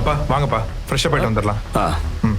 அப்பா வாங்கப்பா, ஃப்ரெஷ்ஷாக போயிட்டு வந்துடலாம். ம்.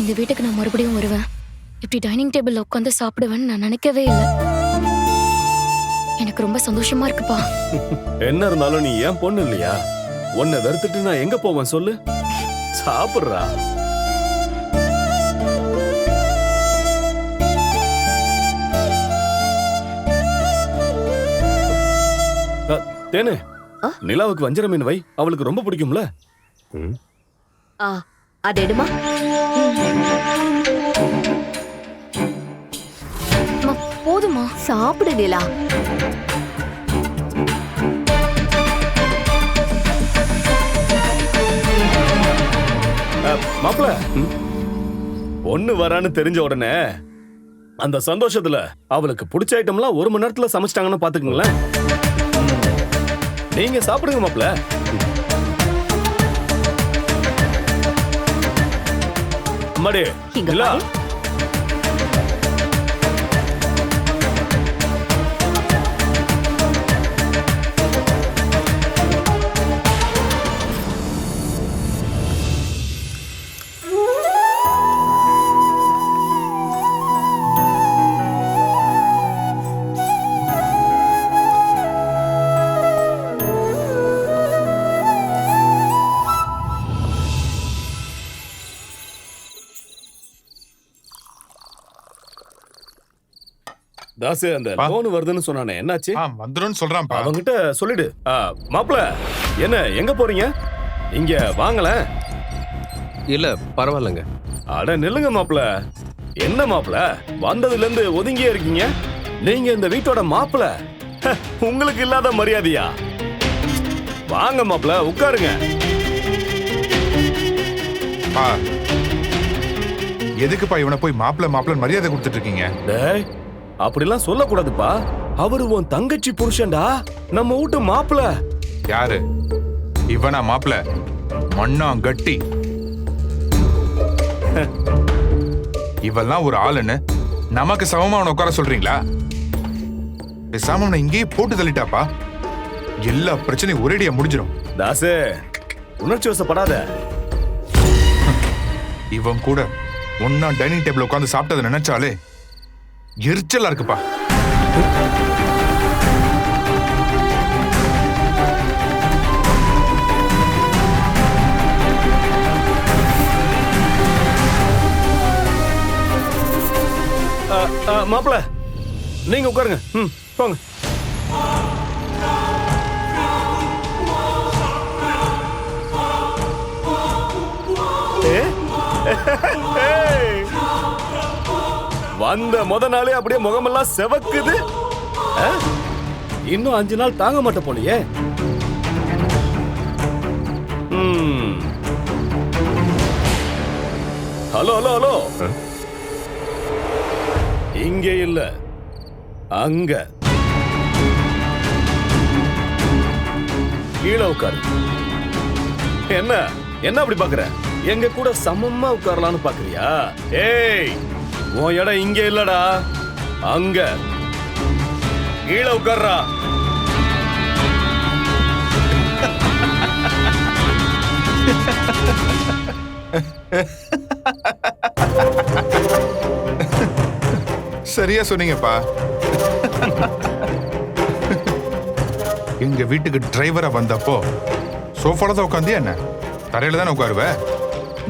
இந்த வீட்டுக்கு நான் மறுபடியும் வருவேன். இப்படி டைனிங் டேபிள்ல உட்காந்து சாப்பிடுவேன்னு நான் நினைக்கவே இல்லை. எனக்கு ரொம்ப சந்தோஷமா இருக்குப்பா. என்ன இருந்தாலும் நீ ஏன் பொண்ணு இல்லையா? உன்னை வெறுத்துட்டு நான் எங்க போவேன் சொல்லு? சாப்பிடுறா. தேனே, நிலாவுக்கு வஞ்சர மீன் வை, அவளுக்கு ரொம்ப பிடிக்கும்ல. அது எடுமா. போதுமா? சாப்பிடு நிலா. மாப்பிள, பொண்ணு வரான்னு தெரிஞ்ச உடனே அந்த சந்தோஷத்துல அவளுக்கு பிடிச்ச ஐட்டம்லாம் 1 மணி நேரத்துல சமைச்சிட்டாங்கன்னு பாத்துக்கங்களேன். நீங்க சாப்பிடுங்க மாப்பிள. அம்மாடி, இங்க நிலா. பாரு. தாசு, அந்த லோன் வருதுன்னு சொன்னானே, என்னாச்சு? வந்துடும் சொல்றான்ப்பா. அவங்கிட்ட சொல்லிடு. மாப்பிள, என்ன எங்க போறீங்க? இங்க வாங்கல. இல்ல பரவாயில்லைங்க. அட நில்லுங்க மாப்பிள. என்ன மாப்பிள, வந்ததுல இருந்து ஒதுங்கியே இருக்கீங்க? நீங்க இந்த வீட்டோட மாப்பிள. உங்களுக்கு இல்லாத மரியாதையா? வாங்க மாப்பிள, உட்காருங்க. எதுக்குப்பா இவனை போய் மாப்பிள்ள மரியாதை கொடுத்துட்டு இருக்கீங்க? டேய், அப்படிலாம் சொல்லக்கூடாதுப்பா. அவரு உன் தங்கச்சி புருஷன்டா, நம்ம வீட்டு மாப்பிள. யாரு இவனா மாப்பிள்ள? மண்ணா கட்டி. இவெல்லாம் ஒரு ஆளுன்னு நமக்கு சமமா அவனை உட்கார சொல்றீங்களா? பேசாம அவனை இங்கேயே போட்டு தள்ளிட்டாப்பா, எல்லா பிரச்சனையும் ஒரேடியா முடிஞ்சிடும். தாசு, உணர்ச்சி வசப்படாத. இவன் கூட ஒன்னா டைனிங் டேபிள் உட்காந்து சாப்பிட்டதை நினைச்சாலே எரிச்சலா இருக்குப்பா. மாப்பிள, நீங்க உட்காருங்க. போங்க. வந்த முத நாளே அப்படியே முகமெல்லாம் செவக்குது. இன்னும் 5 நாள் தாங்க மாட்ட போலியே. ஹலோ ஹலோ ஹலோ, இங்க இல்ல, அங்க கீழே உட்காரு. என்ன என்ன அப்படி பாக்குற? எங்க கூட சமமா உட்காரலான்னு பாக்குறியா? ஏய், உன் இடம் இங்க இல்லடா, அங்க கீழே உட்கார்றா. சரியா சொன்னீங்கப்பா. எங்க வீட்டுக்கு டிரைவரா வந்தப்போ சோஃபால தான் உட்காந்தியா என்ன? தரையில தானே உட்காருவ?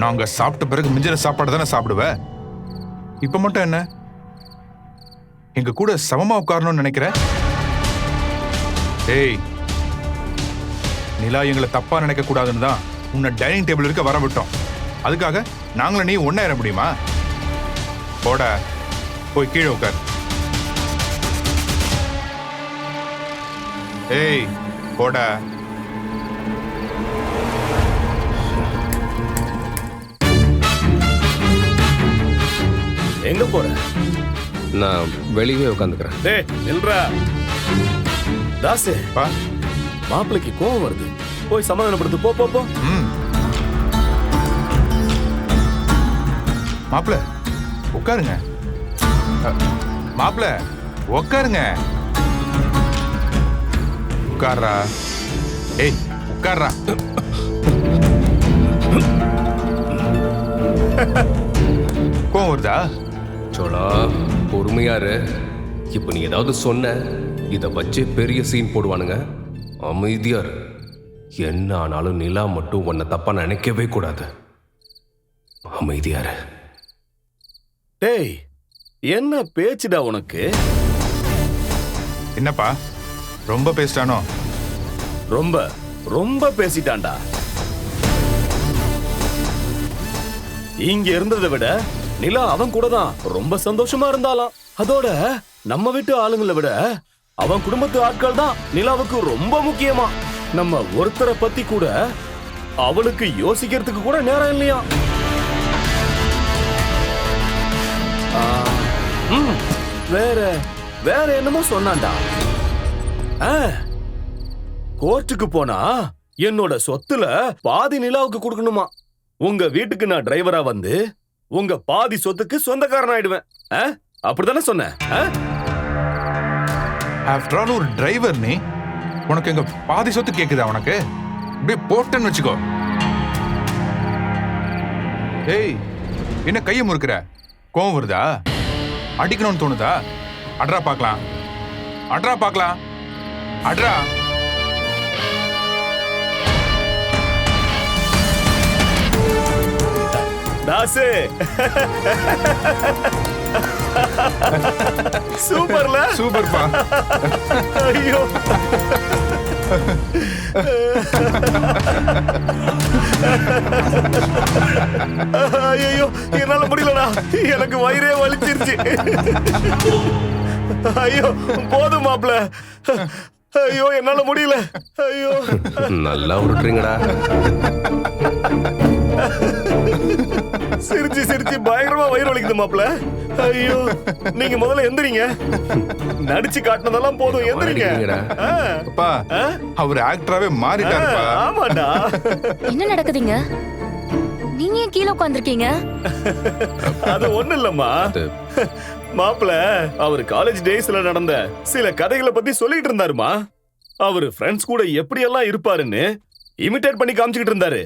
நாங்க சாப்பிட்ட பிறகு மிஞ்சின சாப்பாடு தானே சாப்பிடுவ. இப்ப மட்டும் என்ன எங்க கூட சமமா உட்காரணும்னு நினைக்கிற? ஏய், நிலா எங்களை தப்பா நினைக்க கூடாதுன்னு தான் உன்னை டைனிங் டேபிள் இருக்க வர விட்டோம். அதுக்காக நாங்களும் நீ ஒண்ணா ஏற முடியுமா? போட, போய் கீழே உட்கார். ஏய், போட. எங்க போற? நான் வெளியே உட்காந்துக்கிறேன். டேய் நில்றா. தாசு, பா. மாப்பிளைக்கு கோவம் வருது. போய் சமாதானப்படுத்து. போ போ போ. மாப்பிள உட்காருங்க. மாப்பிள உட்காருங்க. உட்கார்றா. ஏய், உட்கார்றா. கோவம் வருதா? சோழா, பொறுமையாரு. இப்ப நீ ஏதாவது சொன்ன, இத வச்சு பெரிய சீன் போடுவானுங்க. அமைதியாரு. என்ன ஆனாலும் நிலா மட்டும் உன்னை தப்பா நினைக்கவே கூடாது. அமைதியாரு. டேய், என்ன பேச்சுடா உனக்கு? என்னப்பா ரொம்ப பேசிட்டானோ? ரொம்ப ரொம்ப பேசிட்டான்டா. இங்க இருந்ததை விட நிலா அவன் கூட தான் ரொம்ப சந்தோஷமா இருந்தாலாம். அதோட நம்ம வீட்டு ஆளுங்களை விட அவன் குடும்பத்து ஆட்கள் தான் நிலாவுக்கு ரொம்ப முக்கியமா. நம்ம ஒருத்தரை பத்தி கூட அவளுக்கு யோசிக்கிறதுக்கு கூட நேரம் இல்லையா. வேற வேற என்னமோ சொன்னான்டா. கோர்ட்டுக்கு போனா என்னோட சொத்துல பாதி நிலாவுக்கு கொடுக்கணுமா. உங்க வீட்டுக்கு நான் டிரைவரா வந்து உங்க பாதி சொத்துக்கு சொந்தக்காரன் ஆயிடுவேன். அப்படித்தானே சொன்னேன்? ஆஃப்டர் ஆல் ஒரு டிரைவர் நீ. உனக்கு எங்க பாதி சொத்து கேக்குதா? உனக்கு இப்படி போட்டேன்னு வச்சுக்கோ. ஏய், என்ன கையை முறுக்குற? கோவம் வருதா? அடிக்கணும்னு தோணுதா? அட்ரா பார்க்கலாம். அட்ரா பார்க்கலாம். அட்ரா. தாசு, சூப்பர்ல. சூப்பர்ப்பா. ஐயோ, ஐயோ, என்னால முடியலடா. எனக்கு வயிறே வலிச்சிருச்சு. ஐயோ, போதும் மாப்ள. ஐயோ, என்னால முடியல. ஐயோ, நல்லா உருட்டுறீங்கடா. சிரிச்சு சிரிச்சு பயங்கரமா வயிறு வலிக்குது மாப்ள. ஐயோ, நீங்க முதல்ல எந்திரிங்க. நடிச்சு காட்டினதெல்லாம் போதும், எந்திரிங்க. அப்பா, அவர் ஆக்டராவே மாறிட்டாருப்பா. ஆமாடா. என்ன நடக்குதுங்க? நீங்க ஏன் கீழே உட்கார்ந்திருக்கீங்க? அது ஒண்ணு இல்லம்மா. மாப்ள அவர் காலேஜ் டேஸ்ல நடந்த சில கதைகளை பத்தி சொல்லிட்டு இருந்தாருமா. அவரு ஃப்ரெண்ட்ஸ் கூட எப்படி எல்லாம் இருப்பாருன்னு இமிடேட் பண்ணி காமிச்சுக்கிட்டு இருந்தாரு.